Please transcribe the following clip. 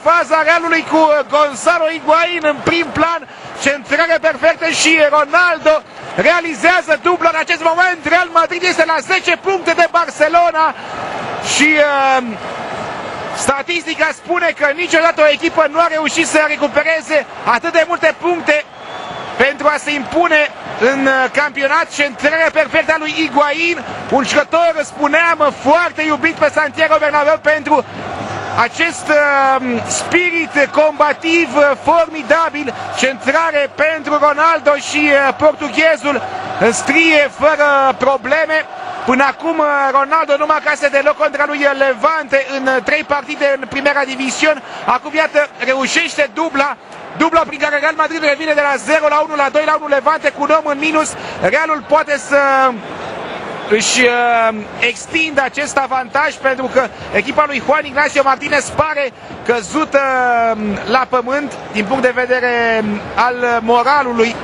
faza Realului cu Gonzalo Higuain în prim plan, centrare perfectă și Ronaldo realizează dubla. În acest moment Real Madrid este la 10 puncte de Barcelona și statistica spune că niciodată o echipă nu a reușit să recupereze atât de multe puncte pentru a se impune în campionat. Centrarea perfectă a lui Higuain, un jucător, spuneam, foarte iubit pe Santiago Bernabéu pentru acest spirit combativ formidabil. Centrare pentru Ronaldo și portughezul înscrie fără probleme. Până acum Ronaldo nu marcase deloc contra lui Levante în 3 partide în Primera División. Acum iată reușește dubla prin care Real Madrid revine de la 0 la 1 la 2 la 1 Levante cu un om în minus. Realul poate să își extindă acest avantaj pentru că echipa lui Juan Ignacio Martinez pare căzută la pământ din punct de vedere al moralului.